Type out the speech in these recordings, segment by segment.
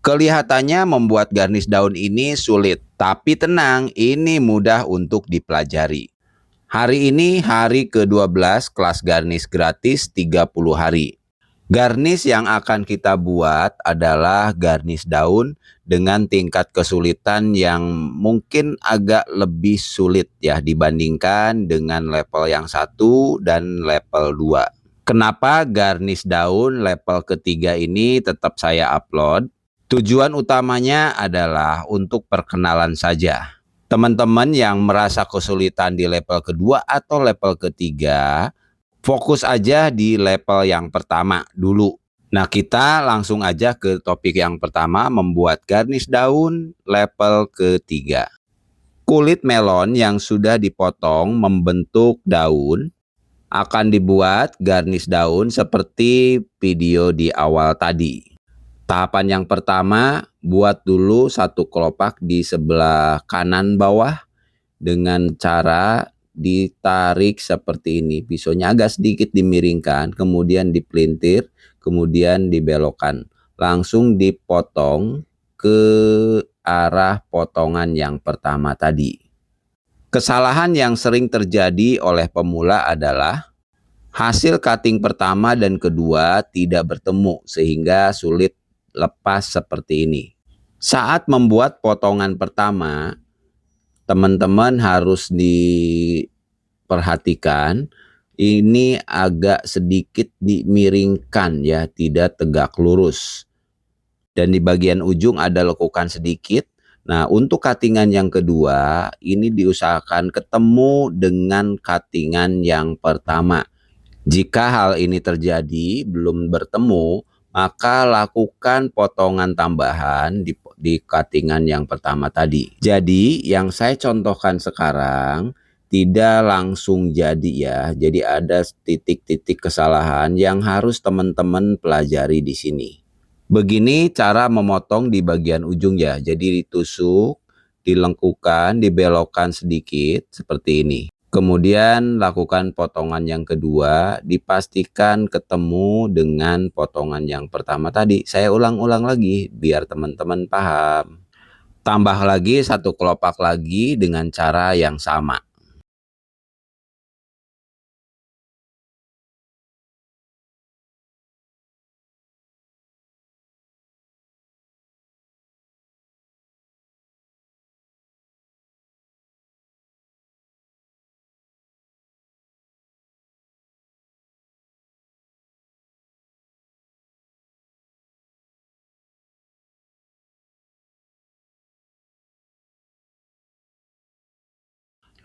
Kelihatannya membuat garnish daun ini sulit, tapi tenang, ini mudah untuk dipelajari. Hari ini hari ke-12 kelas garnish gratis 30 hari. Garnish yang akan kita buat adalah garnish daun dengan tingkat kesulitan yang mungkin agak lebih sulit ya dibandingkan dengan level yang 1 dan level 2. Kenapa garnish daun level ketiga ini tetap saya upload? Tujuan utamanya adalah untuk perkenalan saja. Teman-teman yang merasa kesulitan di level kedua atau level ketiga, fokus aja di level yang pertama dulu. Nah, kita langsung aja ke topik yang pertama, membuat garnish daun level ketiga. Kulit melon yang sudah dipotong membentuk daun akan dibuat garnish daun seperti video di awal tadi. Tahapan yang pertama, buat dulu satu kelopak di sebelah kanan bawah dengan cara ditarik seperti ini. Pisaunya agak sedikit dimiringkan, kemudian dipelintir, kemudian dibelokkan. Langsung dipotong ke arah potongan yang pertama tadi. Kesalahan yang sering terjadi oleh pemula adalah hasil cutting pertama dan kedua tidak bertemu sehingga sulit lepas seperti ini. Saat membuat potongan pertama, teman-teman harus diperhatikan ini agak sedikit dimiringkan ya, tidak tegak lurus. Dan di bagian ujung ada lekukan sedikit. Nah, untuk cuttingan yang kedua, ini diusahakan ketemu dengan cuttingan yang pertama. Jika hal ini terjadi belum bertemu, maka lakukan potongan tambahan di cuttingan yang pertama tadi. Jadi yang saya contohkan sekarang tidak langsung jadi ya. Jadi ada titik-titik kesalahan yang harus teman-teman pelajari di sini. Begini cara memotong di bagian ujung ya. Jadi ditusuk, dilengkukan, dibelokkan sedikit seperti ini. Kemudian lakukan potongan yang kedua, dipastikan ketemu dengan potongan yang pertama tadi. Saya ulang-ulang lagi biar teman-teman paham. Tambah lagi satu kelopak lagi dengan cara yang sama.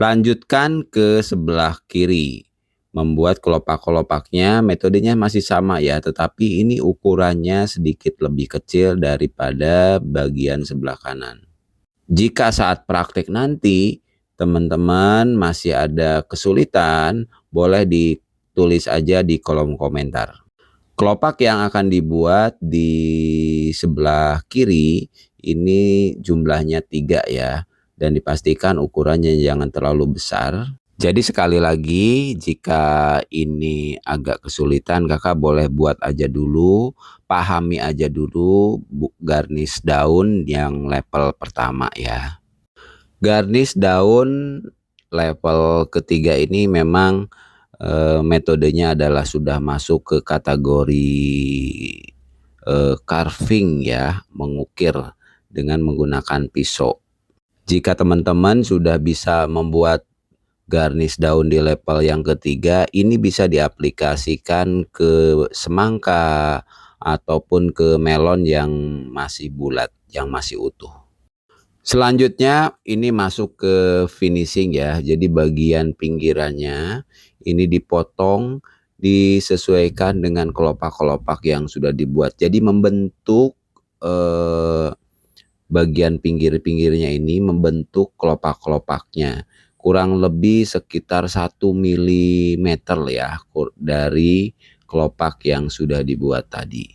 Lanjutkan ke sebelah kiri. Membuat kelopak-kelopaknya metodenya masih sama ya, tetapi ini ukurannya sedikit lebih kecil daripada bagian sebelah kanan. Jika saat praktek nanti teman-teman masih ada kesulitan, boleh ditulis aja di kolom komentar. Kelopak yang akan dibuat di sebelah kiri ini jumlahnya 3 ya. Dan dipastikan ukurannya jangan terlalu besar. Jadi sekali lagi, jika ini agak kesulitan, kakak boleh buat aja dulu, pahami aja dulu garnish daun yang level pertama ya. Garnish daun level ketiga ini memang metodenya adalah sudah masuk ke kategori carving ya, mengukir dengan menggunakan pisau. Jika teman-teman sudah bisa membuat garnish daun di level yang ketiga, ini bisa diaplikasikan ke semangka ataupun ke melon yang masih bulat, yang masih utuh. Selanjutnya ini masuk ke finishing ya. Jadi bagian pinggirannya ini dipotong, disesuaikan dengan kelopak-kelopak yang sudah dibuat. Jadi membentuk bagian pinggir-pinggirnya ini membentuk kelopak-kelopaknya kurang lebih sekitar 1 mm ya dari kelopak yang sudah dibuat tadi.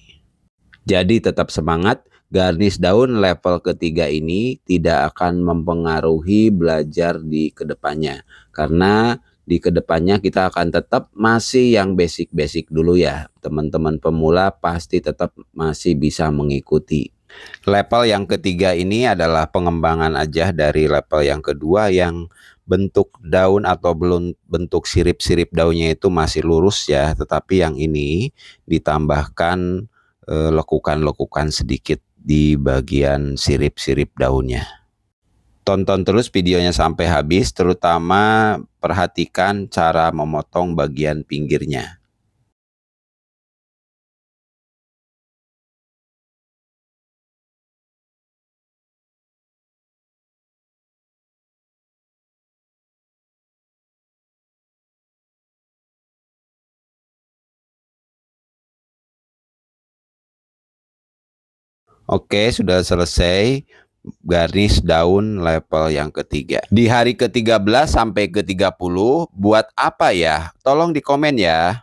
Jadi tetap semangat, garnish daun level ketiga ini tidak akan mempengaruhi belajar di kedepannya, karena di kedepannya kita akan tetap masih yang basic-basic dulu ya. Teman-teman pemula pasti tetap masih bisa mengikuti. Level yang ketiga ini adalah pengembangan aja dari level yang kedua yang bentuk daun atau belum bentuk sirip-sirip daunnya itu masih lurus ya, tetapi yang ini ditambahkan lekukan-lekukan sedikit di bagian sirip-sirip daunnya. Tonton terus videonya sampai habis, terutama perhatikan cara memotong bagian pinggirnya. Oke, sudah selesai garis daun level yang ketiga. Di hari ke-13 sampai ke-30 buat apa ya? Tolong di komen ya.